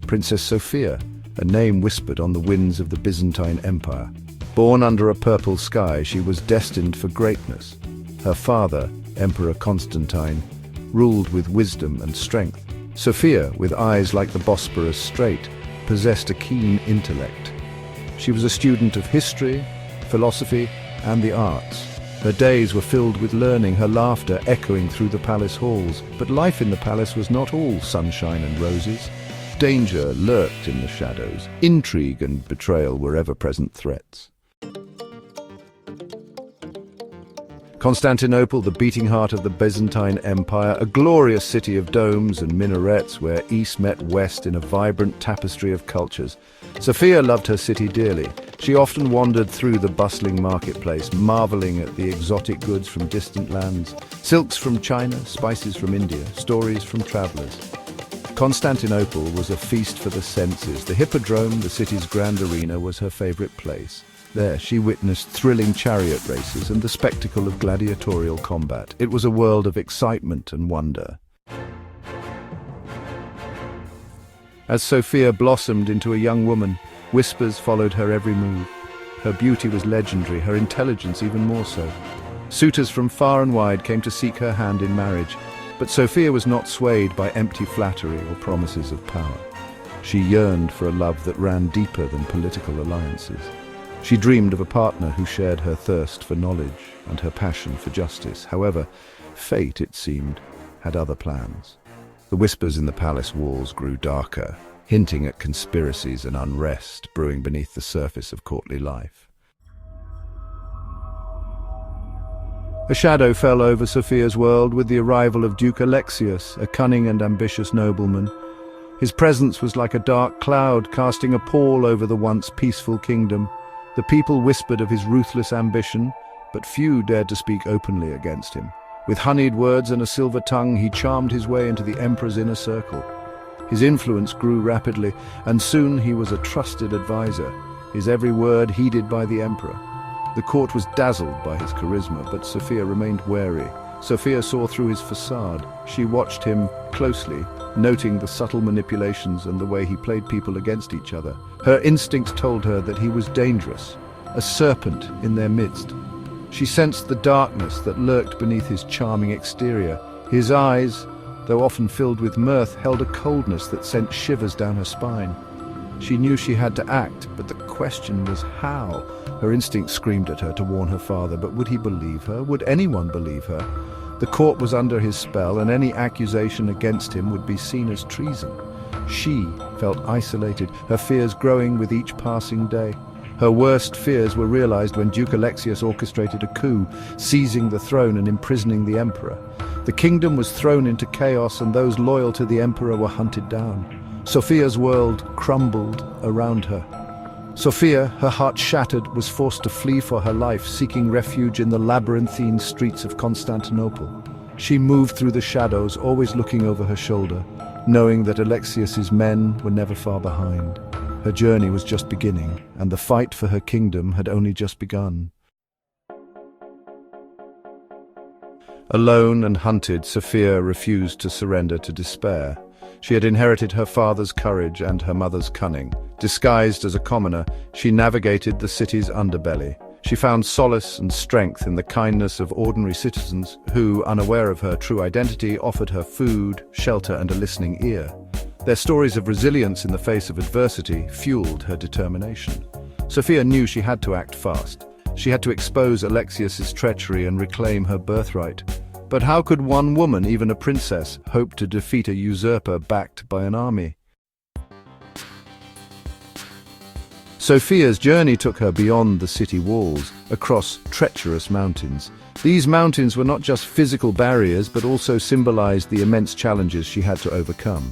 Princess Sofia, a name whispered on the winds of the Byzantine Empire. Born under a purple sky, she was destined for greatness. Her father, Emperor Constantine, ruled with wisdom and strength. Sofia, with eyes like the Bosporus Strait, possessed a keen intellect. She was a student of history, philosophy, and the arts. Her days were filled with learning, her laughter echoing through the palace halls. But life in the palace was not all sunshine and roses. Danger lurked in the shadows. Intrigue and betrayal were ever-present threats. Constantinople, the beating heart of the Byzantine Empire, a glorious city of domes and minarets where east met west in a vibrant tapestry of cultures. Sofia loved her city dearly. She often wandered through the bustling marketplace, marveling at the exotic goods from distant lands, silks from China, spices from India, stories from travelers. Constantinople was a feast for the senses. The Hippodrome, the city's grand arena, was her favorite place. There, she witnessed thrilling chariot races and the spectacle of gladiatorial combat. It was a world of excitement and wonder. As Sofia blossomed into a young woman, whispers followed her every move. Her beauty was legendary, her intelligence even more so. Suitors from far and wide came to seek her hand in marriage, but Sofia was not swayed by empty flattery or promises of power. She yearned for a love that ran deeper than political alliances. She dreamed of a partner who shared her thirst for knowledge and her passion for justice. However, fate, it seemed, had other plans. The whispers in the palace walls grew darker, hinting at conspiracies and unrest brewing beneath the surface of courtly life. A shadow fell over Sofia's world with the arrival of Duke Alexius, a cunning and ambitious nobleman. His presence was like a dark cloud, casting a pall over the once peaceful kingdom. The people whispered of his ruthless ambition, but few dared to speak openly against him. With honeyed words and a silver tongue, he charmed his way into the emperor's inner circle. His influence grew rapidly, and soon he was a trusted advisor, his every word heeded by the emperor. The court was dazzled by his charisma, but Sofia remained wary. Sofia saw through his facade. She watched him closely, noting the subtle manipulations and the way he played people against each other. Her instincts told her that he was dangerous, a serpent in their midst. She sensed the darkness that lurked beneath his charming exterior. His eyes, though often filled with mirth, held a coldness that sent shivers down her spine. She knew she had to act, but the question was how. Her instinct screamed at her to warn her father, but would he believe her? Would anyone believe her? The court was under his spell, and any accusation against him would be seen as treason. She felt isolated, her fears growing with each passing day. Her worst fears were realized when Duke Alexius orchestrated a coup, seizing the throne and imprisoning the emperor. The kingdom was thrown into chaos, and those loyal to the emperor were hunted down. Sofia's world crumbled around her. Sofia, her heart shattered, was forced to flee for her life, seeking refuge in the labyrinthine streets of Constantinople. She moved through the shadows, always looking over her shoulder, knowing that Alexius's men were never far behind. Her journey was just beginning, and the fight for her kingdom had only just begun. Alone and hunted, Sofia refused to surrender to despair. She had inherited her father's courage and her mother's cunning. Disguised as a commoner, she navigated the city's underbelly. She found solace and strength in the kindness of ordinary citizens who, unaware of her true identity, offered her food, shelter, and a listening ear. Their stories of resilience in the face of adversity fueled her determination. Sofia knew she had to act fast. She had to expose Alexius's treachery and reclaim her birthright. But how could one woman, even a princess, hope to defeat a usurper backed by an army? Sofia's journey took her beyond the city walls, across treacherous mountains. These mountains were not just physical barriers, but also symbolized the immense challenges she had to overcome.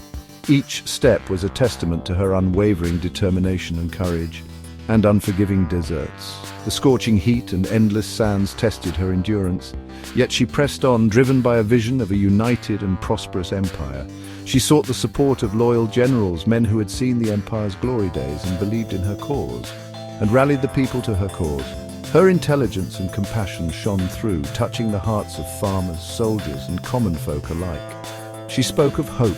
Each step was a testament to her unwavering determination and courage, and unforgiving deserts. The scorching heat and endless sands tested her endurance, yet she pressed on, driven by a vision of a united and prosperous empire. She sought the support of loyal generals, men who had seen the empire's glory days and believed in her cause, and rallied the people to her cause. Her intelligence and compassion shone through, touching the hearts of farmers, soldiers, and common folk alike. She spoke of hope,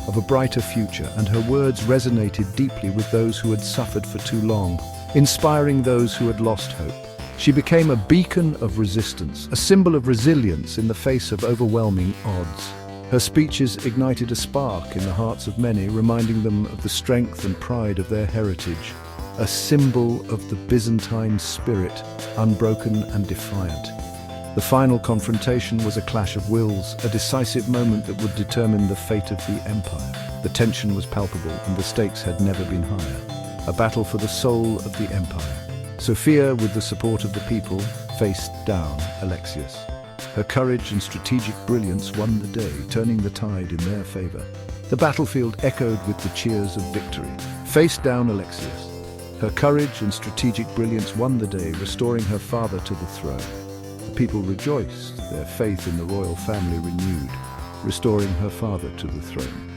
of a brighter future, and her words resonated deeply with those who had suffered for too long, inspiring those who had lost hope. She became a beacon of resistance, a symbol of resilience in the face of overwhelming odds. Her speeches ignited a spark in the hearts of many, reminding them of the strength and pride of their heritage, a symbol of the Byzantine spirit, unbroken and defiant. The final confrontation was a clash of wills, a decisive moment that would determine the fate of the empire. The tension was palpable, and the stakes had never been higher. A battle for the soul of the empire. Sofia, with the support of the people, faced down Alexius. Her courage and strategic brilliance won the day, turning the tide in their favor. The battlefield echoed with the cheers of victory. Face down Alexius. Her courage and strategic brilliance won the day, restoring her father to the throne. The people rejoiced, their faith in the royal family renewed, restoring her father to the throne.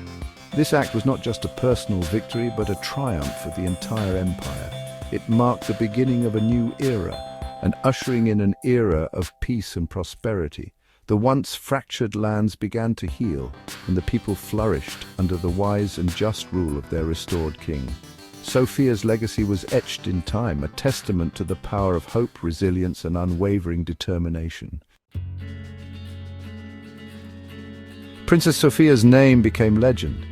This act was not just a personal victory, but a triumph for the entire empire. It marked the beginning of a new era, and ushering in an era of peace and prosperity. The once fractured lands began to heal, and the people flourished under the wise and just rule of their restored king. Sofia's legacy was etched in time, a testament to the power of hope, resilience, and unwavering determination. Princess Sofia's name became legend.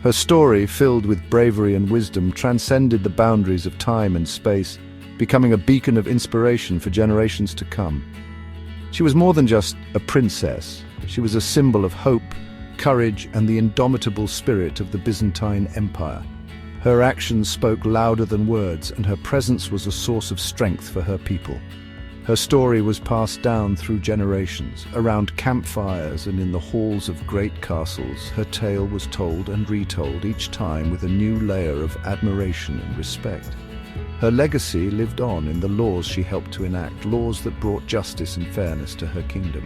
Her story, filled with bravery and wisdom, transcended the boundaries of time and space, becoming a beacon of inspiration for generations to come. She was more than just a princess. She was a symbol of hope, courage, and the indomitable spirit of the Byzantine Empire. Her actions spoke louder than words, and her presence was a source of strength for her people. Her story was passed down through generations. Around campfires and in the halls of great castles, her tale was told and retold, each time with a new layer of admiration and respect. Her legacy lived on in the laws she helped to enact, laws that brought justice and fairness to her kingdom.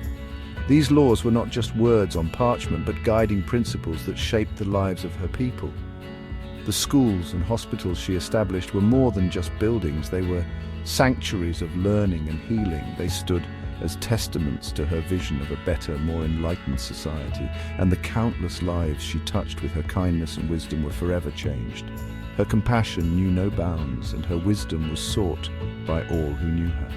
These laws were not just words on parchment, but guiding principles that shaped the lives of her people. The schools and hospitals she established were more than just buildings. They were sanctuaries of learning and healing. They stood as testaments to her vision of a better, more enlightened society, and the countless lives she touched with her kindness and wisdom were forever changed. Her compassion knew no bounds, and her wisdom was sought by all who knew her.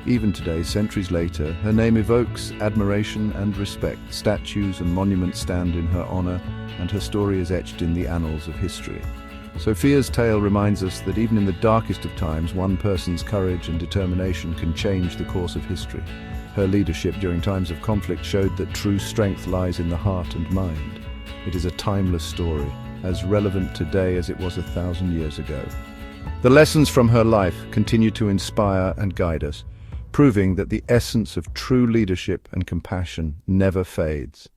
Even today, centuries later, her name evokes admiration and respect. Statues and monuments stand in her honor, and her story is etched in the annals of history. Sofia's tale reminds us that even in the darkest of times, one person's courage and determination can change the course of history. Her leadership during times of conflict showed that true strength lies in the heart and mind. It is a timeless story, as relevant today as it was 1,000 years ago. The lessons from her life continue to inspire and guide us, proving that the essence of true leadership and compassion never fades.